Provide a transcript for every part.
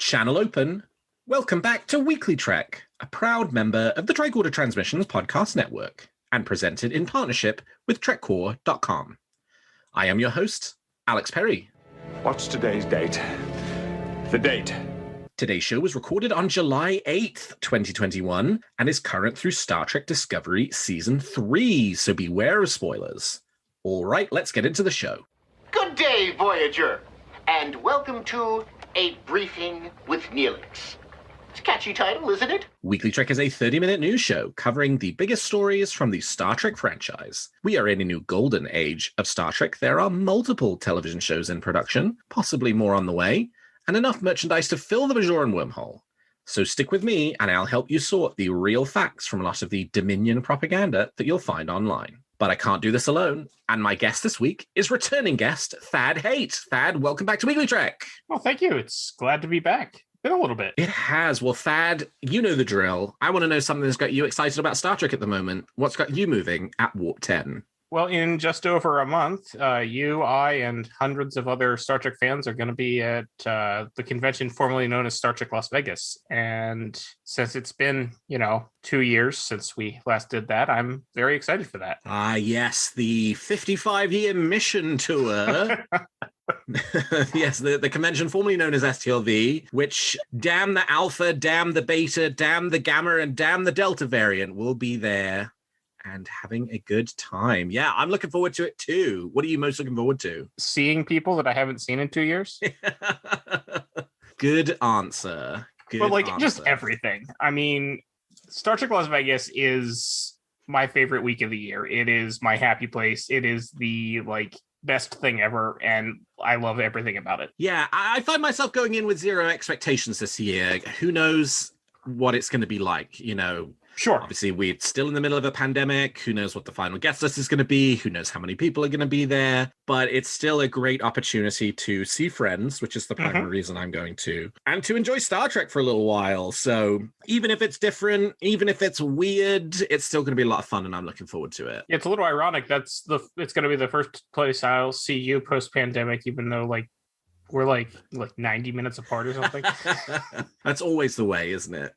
Channel open. Welcome back to WeeklyTrek, a proud member of the Tricorder Transmissions podcast network, and presented in partnership with TrekCore.com. I am your host, Alex Perry. What's today's date? The date. Today's show was recorded on July 8th, 2021, and is current through Star Trek Discovery Season 3, so beware of spoilers. All right, let's get into the show. Good day, Voyager, and welcome to A Briefing with Neelix. It's a catchy title, isn't it? WeeklyTrek is a 30-minute news show covering the biggest stories from the Star Trek franchise. We are in a new golden age of Star Trek. There are multiple television shows in production, possibly more on the way, and enough merchandise to fill the Bajoran wormhole. So stick with me, and I'll help you sort the real facts from a lot of the Dominion propaganda that you'll find online. But I can't do this alone, and my guest this week is returning guest Thad Haight. Thad, welcome back to WeeklyTrek. Well, thank you. It's glad to be back. Been a little bit. It has. Well, Thad, you know the drill. I want to know something that's got you excited about Star Trek at the moment. What's got you moving at Warp 10? Well, in just over a month, you, I, and hundreds of other Star Trek fans are going to be at the convention formerly known as Star Trek Las Vegas. And since it's been, 2 years since we last did that, I'm very excited for that. Yes, the 55-year mission tour. Yes, the convention formerly known as STLV, which damn the Alpha, damn the Beta, damn the Gamma, and damn the Delta variant will be there and having a good time. Yeah, I'm looking forward to it too. What are you most looking forward to? Seeing people that I haven't seen in 2 years. Good answer. Just everything. I mean, Star Trek Las Vegas is my favorite week of the year. It is my happy place. It is the best thing ever, and I love everything about it. Yeah, I find myself going in with zero expectations this year. Who knows what it's going to be like, Sure. Obviously, we're still in the middle of a pandemic. Who knows what the final guest list is going to be? Who knows how many people are going to be there? But it's still a great opportunity to see friends, which is the primary reason I'm going to, and to enjoy Star Trek for a little while. So even if it's different, even if it's weird, it's still going to be a lot of fun, and I'm looking forward to it. It's a little ironic. It's going to be the first place I'll see you post-pandemic, even though we're like 90 minutes apart or something. That's always the way, isn't it?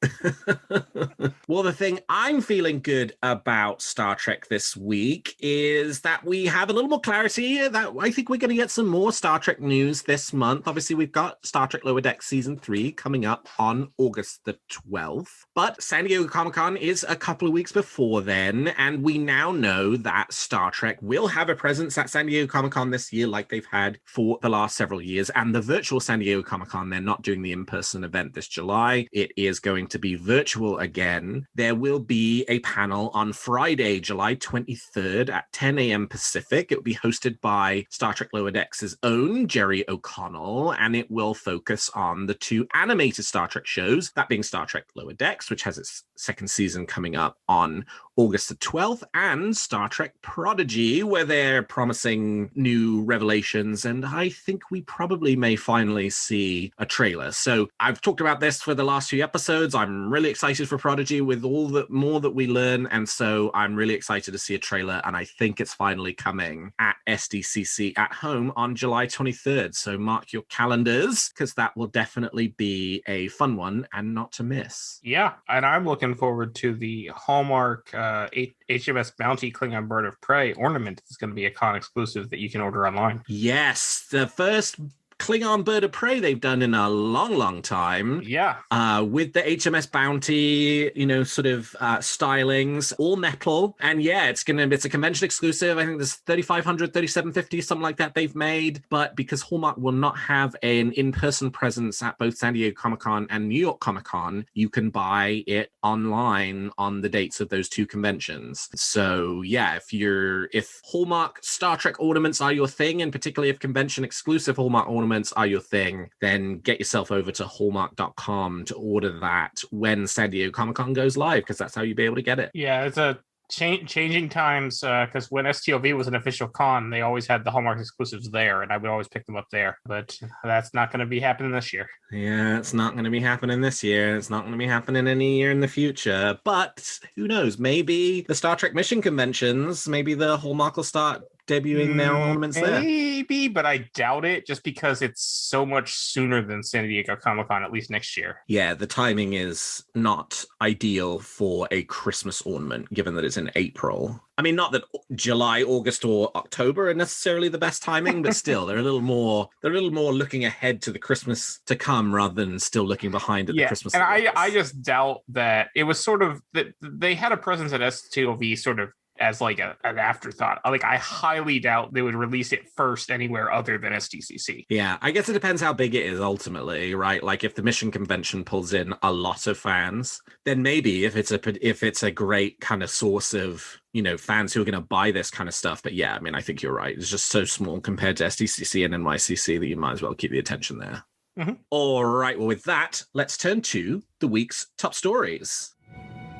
Well, the thing I'm feeling good about Star Trek this week is that we have a little more clarity, that I think we're going to get some more Star Trek news this month. Obviously, we've got Star Trek Lower Decks Season 3 coming up on August the 12th. But San Diego Comic-Con is a couple of weeks before then, and we now know that Star Trek will have a presence at San Diego Comic-Con this year like they've had for the last several years. And the virtual San Diego Comic-Con, they're not doing the in-person event this July. It is going to be virtual again. There will be a panel on Friday, July 23rd at 10 a.m. Pacific. It will be hosted by Star Trek Lower Decks' own Jerry O'Connell, and it will focus on the two animated Star Trek shows, that being Star Trek Lower Decks, which has its second season coming up on August the 12th, and Star Trek Prodigy, where they're promising new revelations, and I think we probably may finally see a trailer. So I've talked about this for the last few episodes. I'm really excited for Prodigy with all the more that we learn, and so I'm really excited to see a trailer, and I think it's finally coming at SDCC at home on July 23rd. So mark your calendars, because that will definitely be a fun one and not to miss. Yeah, and I'm looking forward to the Hallmark HMS Bounty Klingon Bird of Prey ornament that's going to be a con exclusive that you can order online. Yes, the first Klingon Bird of Prey they've done in a long, long time. Yeah. With the HMS Bounty, stylings, all metal. And yeah, it's a convention exclusive. I think there's 3,500, 3,750, something like that they've made. But because Hallmark will not have an in-person presence at both San Diego Comic-Con and New York Comic-Con, you can buy it online on the dates of those two conventions. So yeah, if Hallmark Star Trek ornaments are your thing, and particularly if convention exclusive Hallmark ornaments are your thing, then get yourself over to Hallmark.com to order that when San Diego Comic-Con goes live, because that's how you'll be able to get it. Yeah, it's a changing times, because when STLV was an official con, they always had the Hallmark exclusives there, and I would always pick them up there. But that's not going to be happening this year. Yeah, it's not going to be happening this year. It's not going to be happening any year in the future. But who knows? Maybe the Star Trek mission conventions, maybe the Hallmark will start debuting their ornaments there? Maybe, but I doubt it just because it's so much sooner than San Diego Comic-Con, at least next year. Yeah, the timing is not ideal for a Christmas ornament, given that it's in April. I mean, not that July, August, or October are necessarily the best timing, but still, they're a little more looking ahead to the Christmas to come rather than still looking behind at the Christmas. And I just doubt that it was sort of that they had a presence at STLV sort of as like an afterthought. Like, I highly doubt they would release it first anywhere other than SDCC. Yeah, I guess it depends how big it is ultimately, right? Like, if the Mission Convention pulls in a lot of fans, then maybe if it's a great kind of source of, you know, fans who are going to buy this kind of stuff. But yeah, I mean, I think you're right. It's just so small compared to SDCC and NYCC that you might as well keep the attention there. Mm-hmm. All right, well, with that, let's turn to the week's top stories.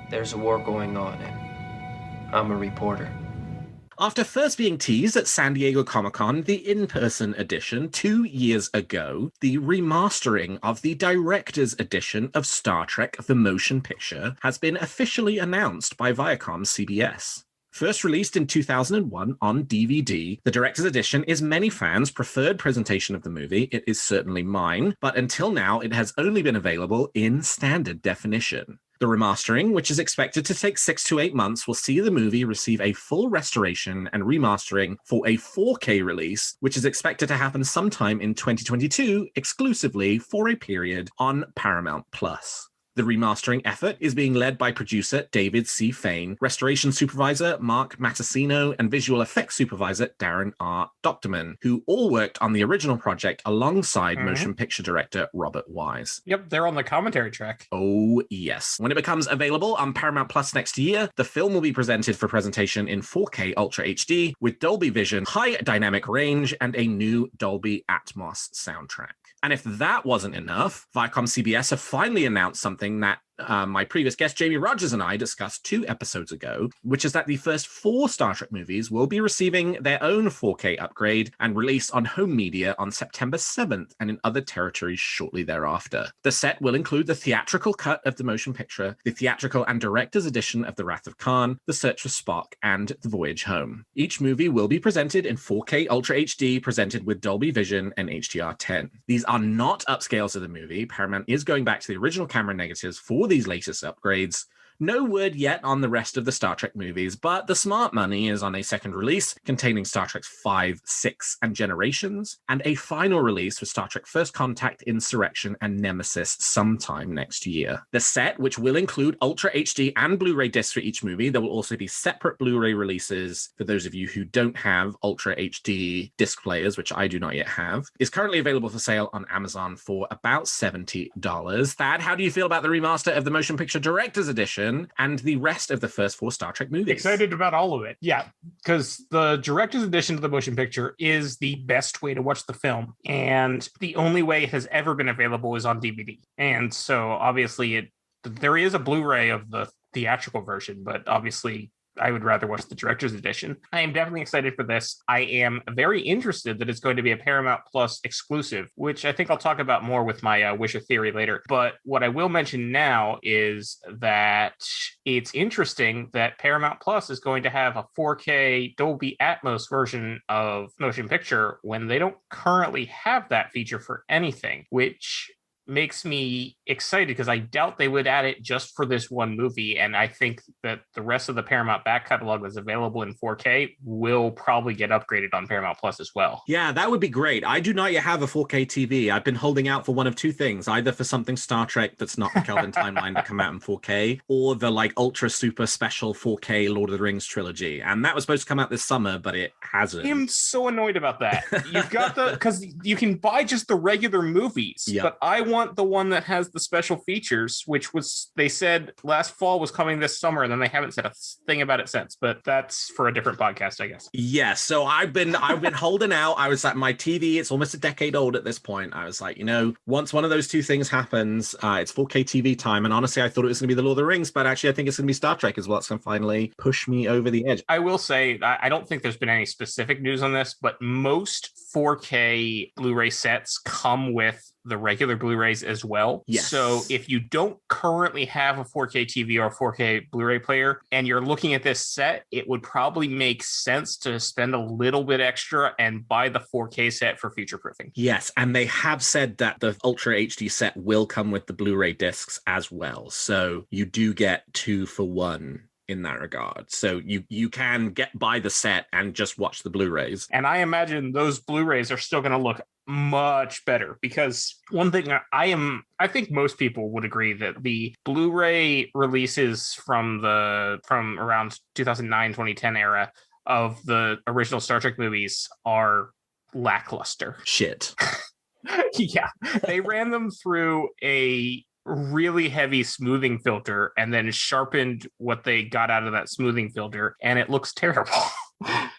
There's a war going on, and I'm a reporter. After first being teased at San Diego Comic-Con, the in-person edition 2 years ago, the remastering of the director's edition of Star Trek The Motion Picture has been officially announced by Viacom CBS. First released in 2001 on DVD, the director's edition is many fans' preferred presentation of the movie. It is certainly mine, but until now, it has only been available in standard definition. The remastering, which is expected to take 6 to 8 months, will see the movie receive a full restoration and remastering for a 4K release, which is expected to happen sometime in 2022, exclusively for a period on Paramount+. The remastering effort is being led by producer David C. Fain, restoration supervisor Mark Mattasino, and visual effects supervisor Darren R. Doctorman, who all worked on the original project alongside motion picture director Robert Wise. Yep, they're on the commentary track. Oh, yes. When it becomes available on Paramount Plus next year, the film will be presented for presentation in 4K Ultra HD with Dolby Vision, high dynamic range, and a new Dolby Atmos soundtrack. And if that wasn't enough, Viacom CBS have finally announced something that my previous guest, Jamie Rogers, and I discussed 2 episodes ago, which is that the first 4 Star Trek movies will be receiving their own 4K upgrade and released on home media on September 7th and in other territories shortly thereafter. The set will include the theatrical cut of the motion picture, the theatrical and director's edition of The Wrath of Khan, The Search for Spock, and The Voyage Home. Each movie will be presented in 4K Ultra HD, presented with Dolby Vision and HDR10. These are not upscales of the movie. Paramount is going back to the original camera negatives for these latest upgrades. No word yet on the rest of the Star Trek movies, but the smart money is on a second release containing Star Trek 5, 6, and Generations, and a final release with Star Trek First Contact, Insurrection, and Nemesis sometime next year. The set, which will include Ultra HD and Blu-ray discs for each movie, there will also be separate Blu-ray releases for those of you who don't have Ultra HD disc players, which I do not yet have, is currently available for sale on Amazon for about $70. Thad, how do you feel about the remaster of the Motion Picture Director's Edition and the rest of the first 4 Star Trek movies? Excited about all of it. Yeah, because the director's edition of the motion picture is the best way to watch the film. And the only way it has ever been available is on DVD. And so obviously there is a Blu-ray of the theatrical version, but obviously I would rather watch the director's edition. I am definitely excited for this. I am very interested that it's going to be a Paramount Plus exclusive, which I think I'll talk about more with my Wish of Theory later. But what I will mention now is that it's interesting that Paramount Plus is going to have a 4K Dolby Atmos version of motion picture when they don't currently have that feature for anything, which makes me excited because I doubt they would add it just for this one movie. And I think that the rest of the Paramount back catalog that's available in 4K will probably get upgraded on Paramount Plus as well. Yeah, that would be great. I do not yet have a 4K TV. I've been holding out for one of 2 things, either for something Star Trek that's not the Kelvin timeline to come out in 4K, or the like ultra super special 4K Lord of the Rings trilogy. And that was supposed to come out this summer, but it hasn't. I'm so annoyed about that. You've got because you can buy just the regular movies, but I want the one that has the special features, which was, they said last fall was coming this summer, and then they haven't said a thing about it since, but that's for a different podcast, I guess. Yeah, so I've been holding out. I was like, my TV, it's almost a decade old at this point. I was like, you know, once one of those 2 things happens, it's 4K TV time. And honestly, I thought it was going to be the Lord of the Rings, but actually I think it's going to be Star Trek as well. It's going to finally push me over the edge. I will say, I don't think there's been any specific news on this, but most 4K Blu-ray sets come with the regular Blu-rays as well. Yes. So if you don't currently have a 4K TV or a 4K Blu-ray player and you're looking at this set, it would probably make sense to spend a little bit extra and buy the 4K set for future proofing. Yes, and they have said that the Ultra HD set will come with the Blu-ray discs as well. So you do get 2 for 1 in that regard. So you can buy the set and just watch the Blu-rays. And I imagine those Blu-rays are still going to look much better, because one thing I think most people would agree that the Blu-ray releases from around 2009, 2010 era of the original Star Trek movies are lackluster. Shit. Yeah, they ran them through a really heavy smoothing filter and then sharpened what they got out of that smoothing filter, and it looks terrible.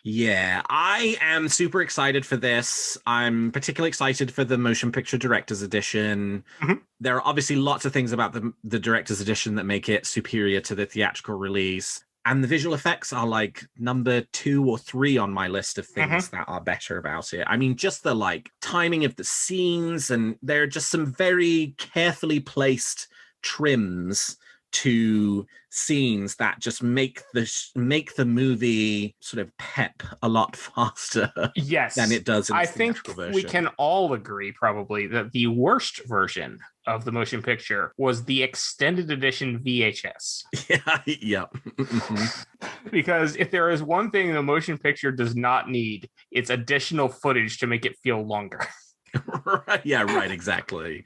Yeah, I am super excited for this. I'm particularly excited for the motion picture director's edition. Mm-hmm. There are obviously lots of things about the director's edition that make it superior to the theatrical release. And the visual effects are like number 2 or 3 on my list of things that are better about it. I mean, just the like timing of the scenes, and there are just some very carefully placed trims to scenes that just make the movie sort of pep a lot faster. Yes, than it does in the I think version. We can all agree probably that the worst version of the motion picture was the extended edition VHS. Yeah. Because if there is one thing the motion picture does not need, it's additional footage to make it feel longer. Right. Yeah, right. Exactly.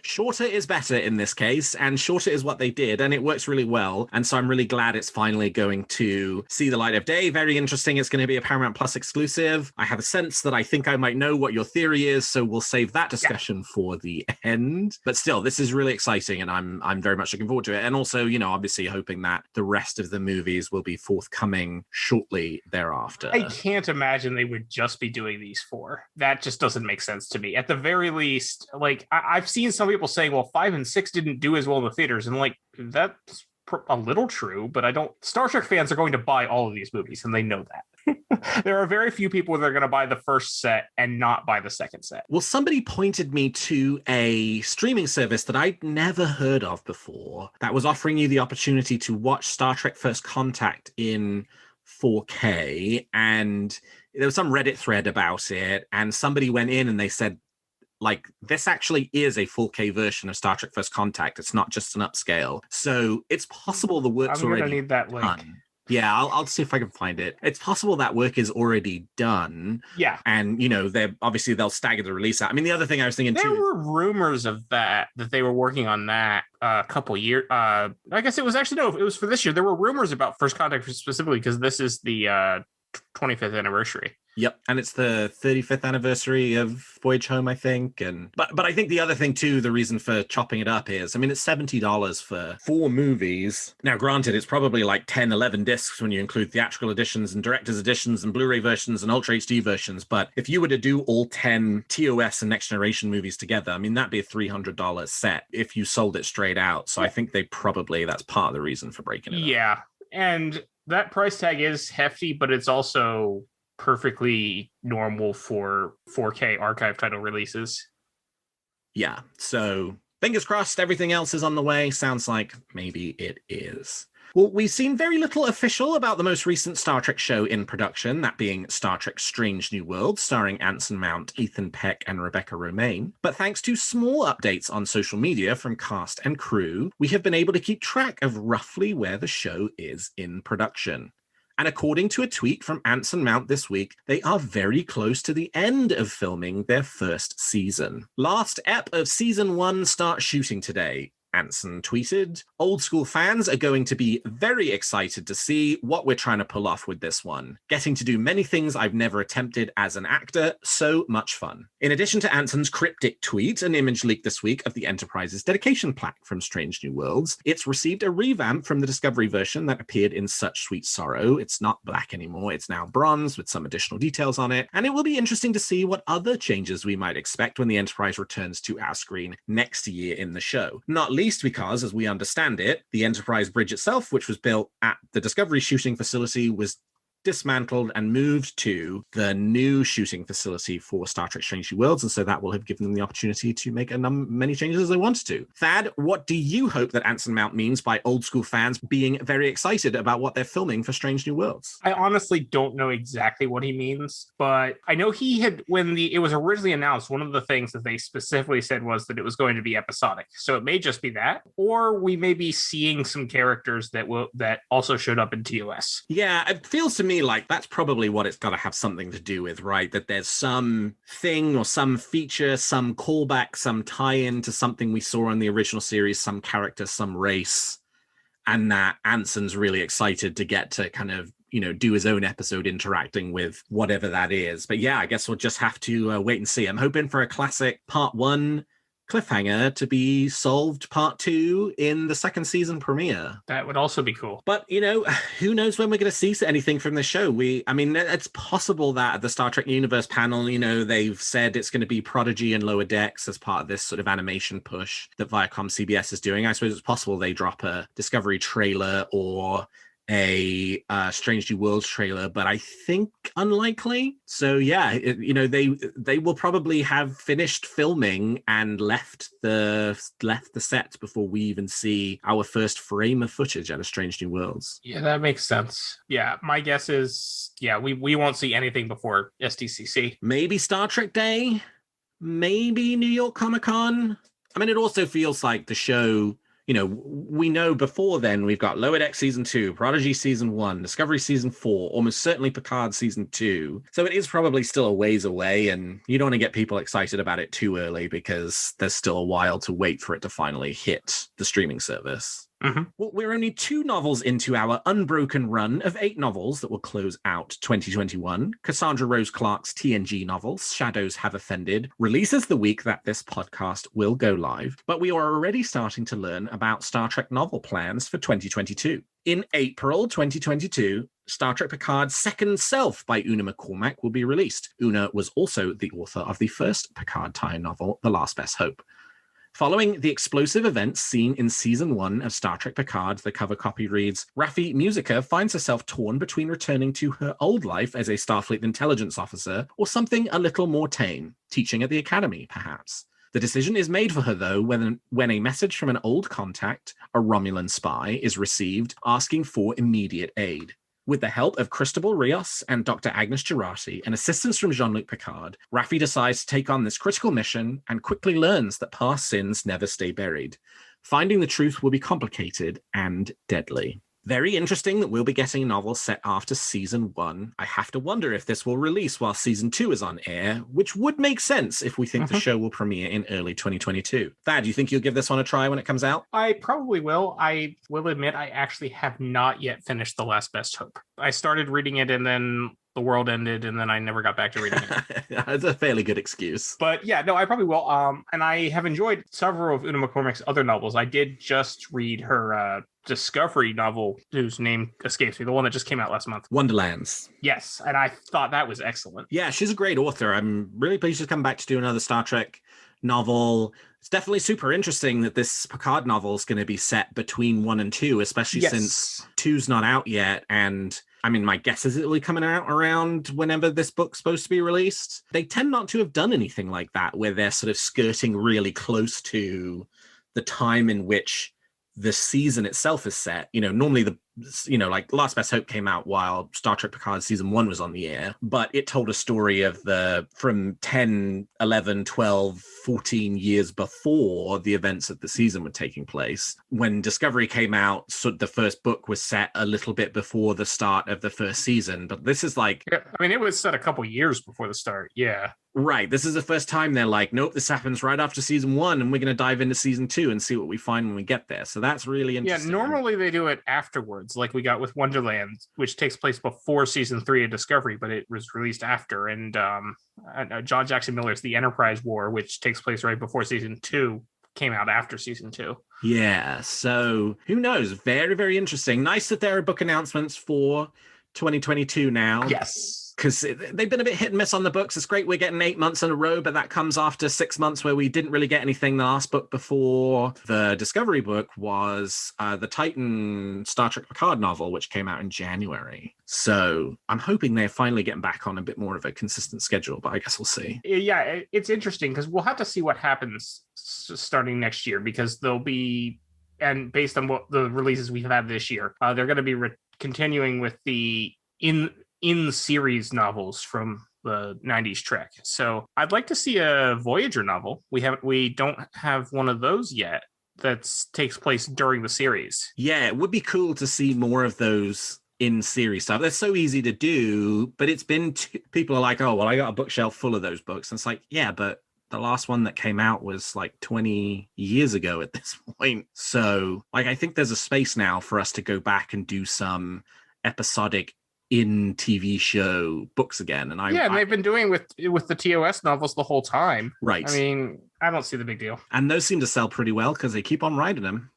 Shorter is better in this case, and shorter is what they did, and it works really well. And so I'm really glad it's finally going to see the light of day. Very interesting. It's going to be a Paramount Plus exclusive. I have a sense that I think I might know what your theory is, so we'll save that discussion for the end. But still, this is really exciting, and I'm very much looking forward to it. And also, obviously hoping that the rest of the movies will be forthcoming shortly thereafter. I can't imagine they would just be doing these 4. That just doesn't make sense to me. At the very least, like I've seen some people saying, well, 5 and 6 didn't do as well in the theaters, and like that's a little true, but Star Trek fans are going to buy all of these movies, and they know that. There are very few people that are going to buy the first set and not buy the second set. Well, somebody pointed me to a streaming service that I'd never heard of before that was offering you the opportunity to watch Star Trek First Contact in 4K, and there was some Reddit thread about it, and somebody went in and they said, like, this actually is a 4K version of Star Trek First Contact. It's not just an upscale. So it's possible the work's already need that link. done. Yeah, I'll see if I can find it. It's possible that work is already done. Yeah. And, they'll stagger the release out. I mean, the other thing I was thinking there were rumors of that they were working on that a couple years. I guess it was actually, no, it was for this year. There were rumors about First Contact specifically because this is the 25th anniversary. Yep, and it's the 35th anniversary of Voyage Home, I think. But I think the other thing too, the reason for chopping it up is, it's $70 for 4 movies. Now, granted, it's probably like 10, 11 discs when you include theatrical editions and director's editions and Blu-ray versions and Ultra HD versions. But if you were to do all 10 TOS and Next Generation movies together, that'd be a $300 set if you sold it straight out. So I think that's part of the reason for breaking it up. Yeah, and that price tag is hefty, but it's also perfectly normal for 4K archive title releases. Yeah, so fingers crossed everything else is on the way. Sounds like maybe it is. Well, we've seen very little official about the most recent Star Trek show in production, that being Star Trek Strange New Worlds, starring Anson Mount, Ethan Peck, and Rebecca Romaine. But thanks to small updates on social media from cast and crew, we have been able to keep track of roughly where the show is in production. And according to a tweet from Anson Mount this week, they are very close to the end of filming their first season. Last ep of season 1 starts shooting today. Anson tweeted, "Old school fans are going to be very excited to see what we're trying to pull off with this one. Getting to do many things I've never attempted as an actor, so much fun." In addition to Anson's cryptic tweet, an image leaked this week of the Enterprise's dedication plaque from Strange New Worlds. It's received a revamp from the Discovery version that appeared in Such Sweet Sorrow. It's not black anymore, it's now bronze with some additional details on it, and it will be interesting to see what other changes we might expect when the Enterprise returns to our screen next year in the show. Not least because, as we understand it, the Enterprise bridge itself, which was built at the Discovery shooting facility, was dismantled and moved to the new shooting facility for Star Trek Strange New Worlds, and so that will have given them the opportunity to make many changes as they wanted to. Thad, what do you hope that Anson Mount means by old school fans being very excited about what they're filming for Strange New Worlds? I honestly don't know exactly what he means, but I know he had, when it was originally announced, one of the things that they specifically said was that it was going to be episodic. So it may just be that, or we may be seeing some characters that also showed up in TOS. Yeah, it feels to me like that's probably what it's got to have something to do with, right? That there's some thing or some feature, some callback, some tie-in to something we saw in the original series, some character, some race, and that Anson's really excited to get to kind of, do his own episode interacting with whatever that is. But yeah, I guess we'll just have to wait and see. I'm hoping for a classic part 1 cliffhanger to be solved part 2 in the second season premiere. That would also be cool. But, who knows when we're going to see anything from the show? It's possible that at the Star Trek Universe panel, they've said it's going to be Prodigy and Lower Decks as part of this sort of animation push that Viacom CBS is doing. I suppose it's possible they drop a Discovery trailer or a Strange New Worlds trailer, but I think unlikely. So yeah, they will probably have finished filming and left the set before we even see our first frame of footage out of Strange New Worlds. Yeah, that makes sense. Yeah, my guess is, we won't see anything before SDCC. Maybe Star Trek Day, maybe New York Comic Con. It also feels like the show, we know before then we've got Lower Deck Season 2, Prodigy Season 1, Discovery Season 4, almost certainly Picard Season 2. So it is probably still a ways away, and you don't want to get people excited about it too early because there's still a while to wait for it to finally hit the streaming service. Mm-hmm. Well, we're only 2 novels into our unbroken run of 8 novels that will close out 2021. Cassandra Rose Clark's TNG novel, Shadows Have Offended, releases the week that this podcast will go live, but we are already starting to learn about Star Trek novel plans for 2022. In April 2022, Star Trek Picard's Second Self by Una McCormack will be released. Una was also the author of the first Picard tie novel, The Last Best Hope. Following the explosive events seen in Season 1 of Star Trek Picard, the cover copy reads, Raffi Musica finds herself torn between returning to her old life as a Starfleet intelligence officer or something a little more tame, teaching at the academy, perhaps. The decision is made for her, though, when a message from an old contact, a Romulan spy, is received asking for immediate aid. With the help of Cristobal Rios and Dr. Agnes Girardi and assistance from Jean-Luc Picard, Raffi decides to take on this critical mission and quickly learns that past sins never stay buried. Finding the truth will be complicated and deadly. Very interesting that we'll be getting a novel set after Season 1. I have to wonder if this will release while Season 2 is on air, which would make sense if we think the show will premiere in early 2022. Thad, do you think you'll give this one a try when it comes out? I probably will. I will admit I actually have not yet finished The Last Best Hope. I started reading it and then the world ended and then I never got back to reading it. That's a fairly good excuse. But yeah, no, I probably will. And I have enjoyed several of Una McCormack's other novels. I did just read her Discovery novel, whose name escapes me, the one that just came out last month. Wonderlands. Yes, and I thought that was excellent. Yeah, she's a great author. I'm really pleased she's come back to do another Star Trek novel. It's definitely super interesting that this Picard novel is going to be set between 1 and 2, especially since 2's not out yet. And my guess is it'll be coming out around whenever this book's supposed to be released. They tend not to have done anything like that, where they're sort of skirting really close to the time in which the season itself is set. Normally like Last Best Hope came out while Star Trek Picard Season 1 was on the air, but it told a story of from 10, 11, 12, 14 years before the events of the season were taking place. When Discovery came out, so the first book was set a little bit before the start of the first season, but this is like... Yeah, it was set a couple years before the start, yeah. Right, this is the first time they're like, nope, this happens right after Season 1, and we're going to dive into Season 2 and see what we find when we get there. So that's really interesting. Yeah, normally they do it afterwards, like we got with Wonderland, which takes place before Season 3 of Discovery, but it was released after. And John Jackson Miller's The Enterprise War, which takes place right before Season 2, came out after Season 2. Yeah, so who knows? Very, very interesting. Nice that there are book announcements for 2022 now. Yes. because they've been a bit hit and miss on the books. It's great we're getting 8 months in a row, but that comes after 6 months where we didn't really get anything. The last book before the Discovery book was the Titan Star Trek Picard novel, which came out in January. So I'm hoping they're finally getting back on a bit more of a consistent schedule, but I guess we'll see. Yeah, it's interesting because we'll have to see what happens starting next year, because there'll be, and based on what the releases we've had this year, they're going to be continuing with the in-series novels from the 90s Trek. So I'd like to see a Voyager novel. We don't have one of those yet that takes place during the series. Yeah, it would be cool to see more of those in-series stuff. They're so easy to do, but it's been people are like, oh, well, I got a bookshelf full of those books. And it's like, yeah, but the last one that came out was like 20 years ago at this point. So like, I think there's a space now for us to go back and do some episodic in TV show books again. And they've been doing with the TOS novels the whole time. Right. I mean, I don't see the big deal. And those seem to sell pretty well because they keep on writing them.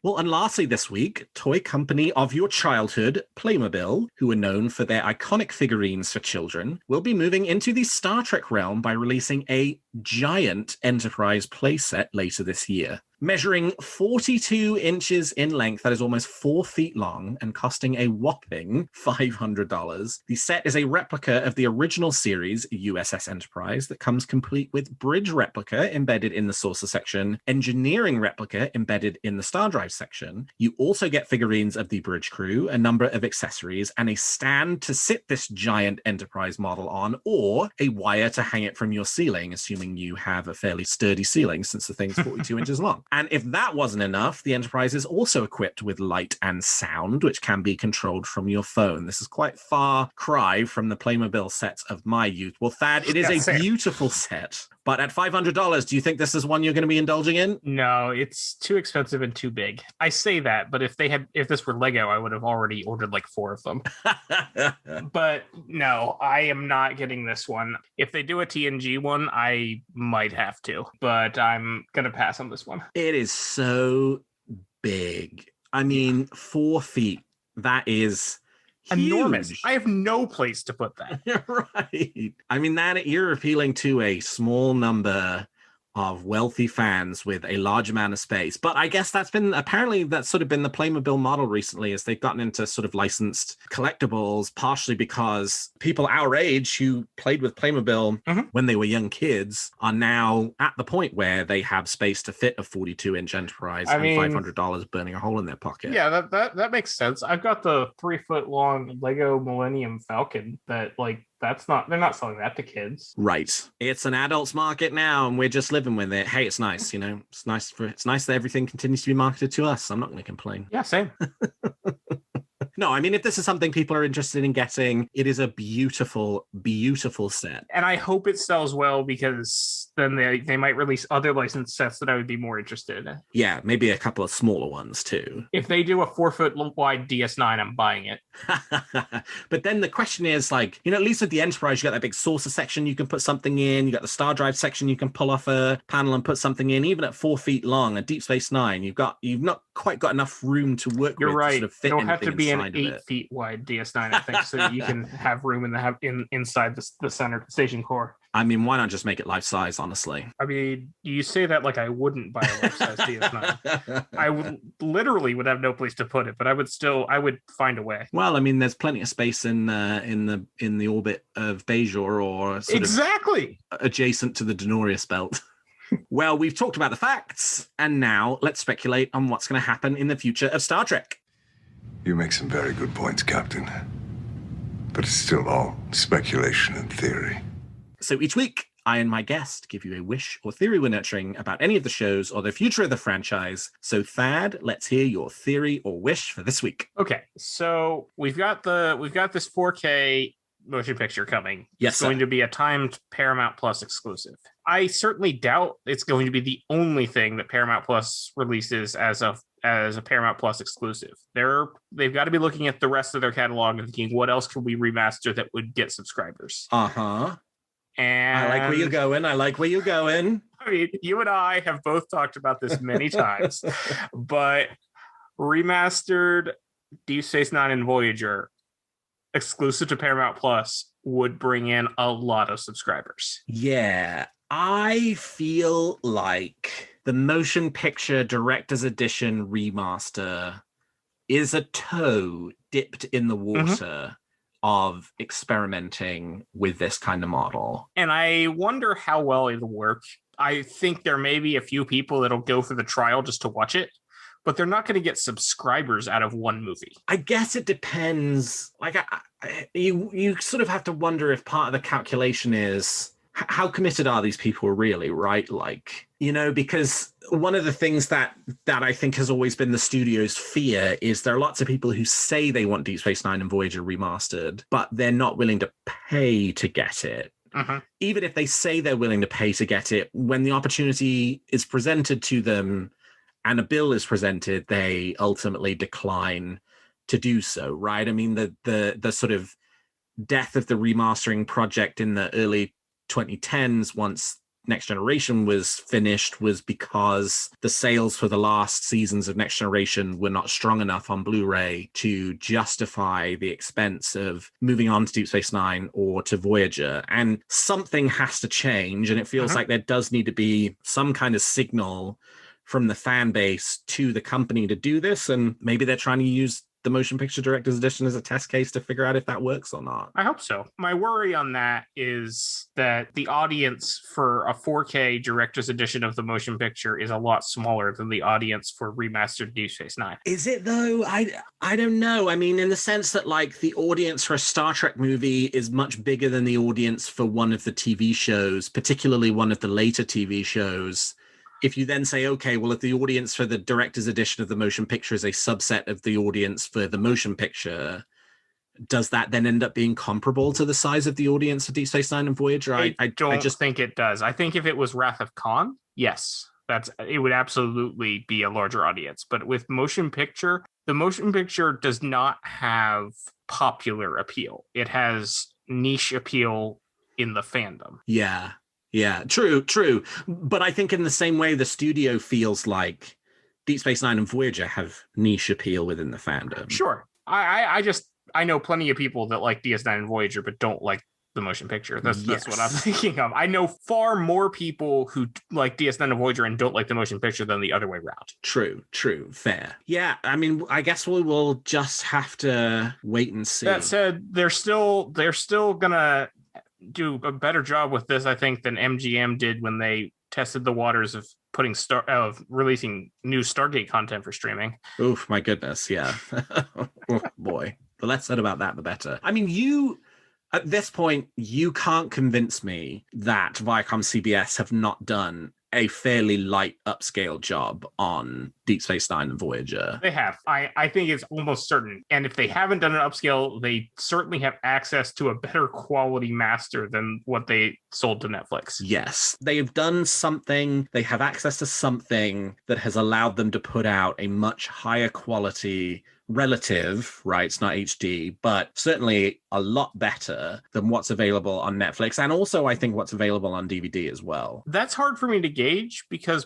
Well, and lastly this week, toy company of your childhood, Playmobil, who are known for their iconic figurines for children, will be moving into the Star Trek realm by releasing a giant Enterprise playset later this year. Measuring 42 inches in length, that is almost 4 feet long, and costing a whopping $500. The set is a replica of the original series, USS Enterprise, that comes complete with bridge replica embedded in the saucer section, engineering replica embedded in the star drive section. You also get figurines of the bridge crew, a number of accessories, and a stand to sit this giant Enterprise model on, or a wire to hang it from your ceiling, assuming you have a fairly sturdy ceiling since the thing's 42 inches long. And if that wasn't enough, the Enterprise is also equipped with light and sound, which can be controlled from your phone. This is quite far cry from the Playmobil sets of my youth. Well, Thad, it is a beautiful set, but at $500, do you think this is one you're going to be indulging in? No, it's too expensive and too big. I say that, but if this were Lego, I would have already ordered like 4 of them. But no, I am not getting this one. If they do a TNG one, I might have to, but I'm going to pass on this one. It is so big. I mean, 4 feet. That is enormous. Huge. I have no place to put that. Right. I mean, that you're appealing to a small number of wealthy fans with a large amount of space. But I guess that's sort of been the Playmobil model recently, as they've gotten into sort of licensed collectibles, partially because people our age who played with Playmobil when they were young kids are now at the point where they have space to fit a 42-inch Enterprise and $500 burning a hole in their pocket. Yeah, that makes sense. I've got the 3-foot-long Lego Millennium Falcon that, like, they're not selling that to kids. Right. It's an adult's market now, and we're just living with it. Hey, it's nice, it's nice that everything continues to be marketed to us. I'm not going to complain. Yeah, same. No, I mean, if this is something people are interested in getting, it is a beautiful, beautiful set. And I hope it sells well, because then they might release other licensed sets that I would be more interested in. Yeah, maybe a couple of smaller ones too. If they do a 4-foot wide DS9, I'm buying it. But then the question is, like, at least with the Enterprise, you got that big saucer section you can put something in. You got the star drive section you can pull off a panel and put something in. Even at 4 feet long, a Deep Space Nine, you've not quite got enough room to work You're with. right. To sort of fit It'll have to be an 8 feet wide DS9, I think, so that you can have room inside the center station core. I mean, why not just make it life size, honestly? I mean, you say that like I wouldn't buy a life size DS9. I would have no place to put it, but I would find a way. Well, I mean, there's plenty of space in the orbit of Bajor, or sort exactly of adjacent to the Denorius belt. Well, we've talked about the facts, and now let's speculate on what's going to happen in the future of Star Trek. You make some very good points, Captain. But it's still all speculation and theory. So each week, I and my guest give you a wish or theory we're nurturing about any of the shows or the future of the franchise. So Thad, let's hear your theory or wish for this week. Okay, so we've got this 4K motion picture coming. Yes, it's going to be a timed Paramount Plus exclusive. I certainly doubt it's going to be the only thing that Paramount Plus releases as a Paramount Plus exclusive. They've got to be looking at the rest of their catalog and thinking, what else can we remaster that would get subscribers? And I like where you're going. I mean, you and I have both talked about this many times, but remastered Deep Space Nine and Voyager exclusive to Paramount Plus would bring in a lot of subscribers. Yeah, I feel like the motion picture director's edition remaster is a toe dipped in the water of experimenting with this kind of model. And I wonder how well it'll work. I think there may be a few people that'll go for the trial just to watch it, but they're not going to get subscribers out of one movie. I guess it depends. Like, you sort of have to wonder if part of the calculation is how committed are these people really, right? Like, you know, because one of the things that I think has always been the studio's fear is there are lots of people who say they want Deep Space Nine and Voyager remastered, but they're not willing to pay to get it. Even if they say they're willing to pay to get it, when the opportunity is presented to them and a bill is presented, they ultimately decline to do so, right? I mean, the sort of death of the remastering project in the early 2010s, once Next Generation was finished, was because the sales for the last seasons of Next Generation were not strong enough on Blu-ray to justify the expense of moving on to Deep Space Nine or to Voyager. And something has to change, and it feels like there does need to be some kind of signal from the fan base to the company to do this, and maybe they're trying to use the motion picture director's edition as a test case to figure out if that works or not. I hope so. My worry on that is that the audience for a 4K director's edition of the motion picture is a lot smaller than the audience for remastered Deep Space Nine. Is it though? I don't know. I mean, in the sense that like the audience for a Star Trek movie is much bigger than the audience for one of the TV shows, particularly one of the later TV shows. If you then say, okay, well, if the audience for the director's edition of the motion picture is a subset of the audience for the motion picture, does that then end up being comparable to the size of the audience for Deep Space Nine and Voyager? I just think it does. I think if it was Wrath of Khan, yes, it would absolutely be a larger audience. But with motion picture, the motion picture does not have popular appeal. It has niche appeal in the fandom. Yeah, true. But I think in the same way, the studio feels like Deep Space Nine and Voyager have niche appeal within the fandom. Sure. I know plenty of people that like DS9 and Voyager, but don't like the motion picture. That's what I'm thinking of. I know far more people who like DS9 and Voyager and don't like the motion picture than the other way around. True. Fair. Yeah, I mean, I guess we will just have to wait and see. That said, they're still gonna do a better job with this, I think, than MGM did when they tested the waters of releasing new Stargate content for streaming. Oof, my goodness, yeah. Oh, boy, the less said about that, the better. I mean, at this point, you can't convince me that Viacom CBS have not done a fairly light upscale job on Deep Space Nine and Voyager. They have. I think it's almost certain. And if they haven't done an upscale, they certainly have access to a better quality master than what they sold to Netflix. Yes, they've done something. They have access to something that has allowed them to put out a much higher quality relative, right? It's not HD, but certainly a lot better than what's available on Netflix. And also, I think what's available on DVD as well. That's hard for me to gauge because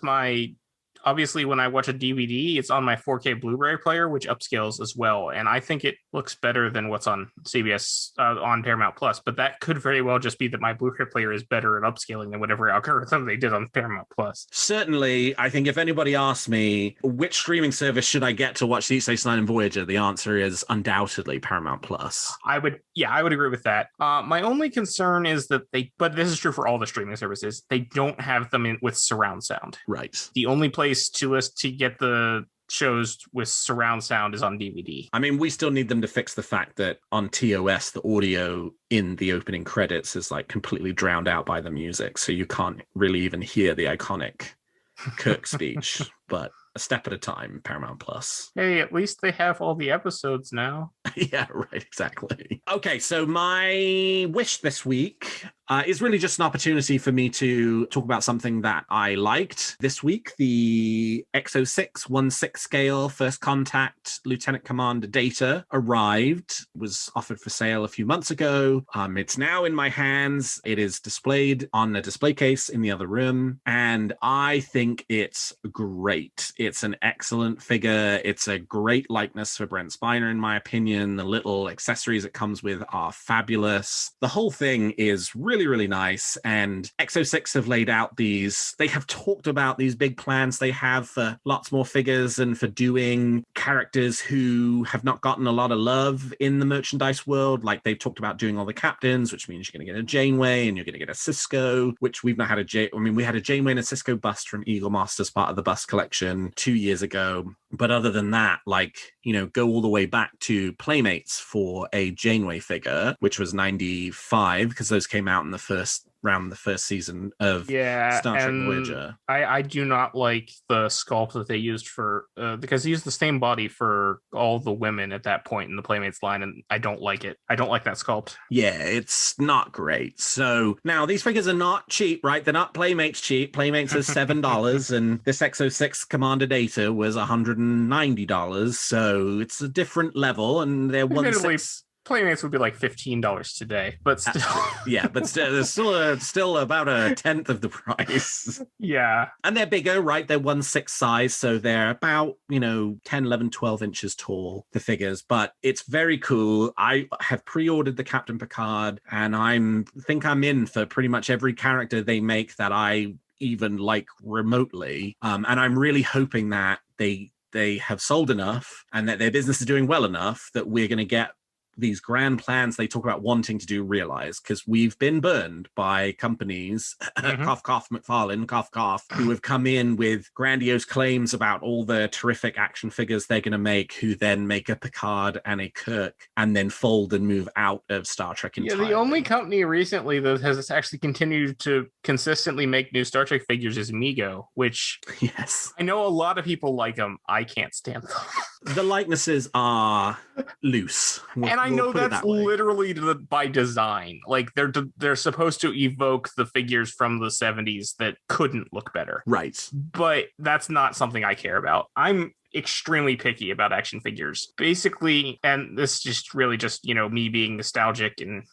obviously when I watch a DVD, it's on my 4K Blu-ray player, which upscales as well. And I think it looks better than what's on CBS on Paramount Plus. But that could very well just be that my Blu-ray player is better at upscaling than whatever algorithm they did on Paramount Plus. Certainly, I think if anybody asks me, which streaming service should I get to watch Deep Space Nine and Voyager, the answer is undoubtedly Paramount Plus. I would agree with that. My only concern is that but this is true for all the streaming services, they don't have them with surround sound. Right. The only place to get the shows with surround sound is on DVD. I mean, we still need them to fix the fact that on TOS, the audio in the opening credits is like completely drowned out by the music. So you can't really even hear the iconic Kirk speech, but a step at a time, Paramount Plus. Hey, at least they have all the episodes now. Yeah, right, exactly. Okay, so my wish this week is really just an opportunity for me to talk about something that I liked this week. The XO6-16 scale First Contact Lieutenant Commander Data arrived, was offered for sale a few months ago. It's now in my hands. It is displayed on a display case in the other room, and I think it's great. It's an excellent figure. It's a great likeness for Brent Spiner, in my opinion. The little accessories it comes with are fabulous. The whole thing is really, really nice, and XO6 have laid out they have talked about these big plans they have for lots more figures and for doing characters who have not gotten a lot of love in the merchandise world. Like, they've talked about doing all the captains, which means you're going to get a Janeway and you're going to get a Cisco, which we've not had we had a Janeway and a Cisco bust from Eagle Master as part of the bust collection 2 years ago. But other than that, go all the way back to Playmates for a Janeway figure, which was 95, because those came out in the first season of Star Trek Voyager. I do not like the sculpt that they used for because they used the same body for all the women at that point in the Playmates line, and I don't like it. I don't like that sculpt. Yeah, it's not great. So now these figures are not cheap, right? They're not Playmates cheap. Playmates is $7 and this XO6 Commander Data was $190. So it's a different level, and they're 1/6. Playmates would be like $15 today, but still. Yeah, but there's still about a tenth of the price. Yeah. And they're bigger, right? They're 1/6 size, so they're about, 10, 11, 12 inches tall, the figures. But it's very cool. I have pre-ordered the Captain Picard, and I think I'm in for pretty much every character they make that I even like remotely. And I'm really hoping that they have sold enough and that their business is doing well enough that we're going to get these grand plans they talk about wanting to do realized, because we've been burned by companies, cough, cough, McFarlane, cough, cough, who have come in with grandiose claims about all the terrific action figures they're going to make, who then make a Picard and a Kirk and then fold and move out of Star Trek entirely. Yeah, the only company recently that has actually continued to consistently make new Star Trek figures is Mego, which yes, I know a lot of people like them. I can't stand them. The likenesses are loose. And I know that's literally by design. Like, they're supposed to evoke the figures from the 70s that couldn't look better. Right. But that's not something I care about. I'm extremely picky about action figures. Basically, and this is just really just, me being nostalgic and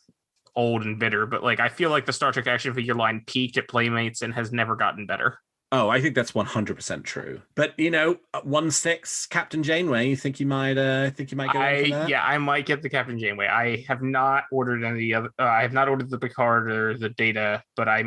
old and bitter, but I feel like the Star Trek action figure line peaked at Playmates and has never gotten better. Oh, I think that's 100% true. But 1/6 Captain Janeway, you think you might go in for that? Yeah, I might get the Captain Janeway. I have not ordered any other. I have not ordered the Picard or the Data, but I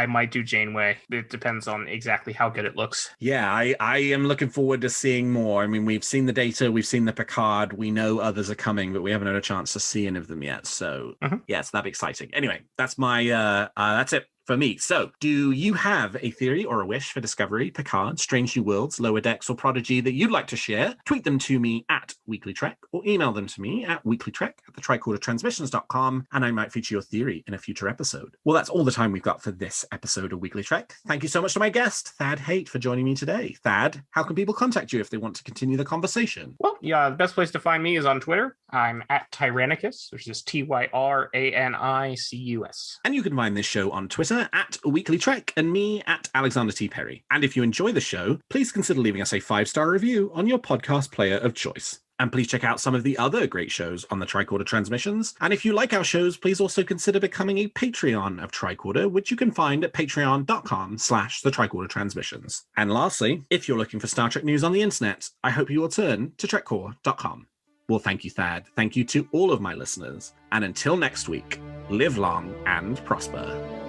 might do Janeway. It depends on exactly how good it looks. Yeah, I am looking forward to seeing more. I mean, we've seen the Data, we've seen the Picard, we know others are coming, but we haven't had a chance to see any of them yet. So yes, that'd be exciting. Anyway, that's that's it for me. So, do you have a theory or a wish for Discovery, Picard, Strange New Worlds, Lower Decks, or Prodigy that you'd like to share? Tweet them to me at WeeklyTrek or email them to me at weeklytrek@thetricordertransmissions.com, and I might feature your theory in a future episode. Well, that's all the time we've got for this episode of Weekly Trek. Thank you so much to my guest, Thad Haight, for joining me today. Thad, how can people contact you if they want to continue the conversation? Well, yeah, the best place to find me is on Twitter. I'm at Tyrannicus, which is TYRANICUS. And you can find this show on Twitter at WeeklyTrek and me at Alexander T. Perry. And if you enjoy the show, please consider leaving us a 5-star review on your podcast player of choice. And please check out some of the other great shows on the Tricorder Transmissions. And if you like our shows, please also consider becoming a Patreon of Tricorder, which you can find at patreon.com/the Tricorder Transmissions. And lastly, if you're looking for Star Trek news on the internet, I hope you will turn to trekcore.com. Well, thank you, Thad. Thank you to all of my listeners. And until next week, live long and prosper.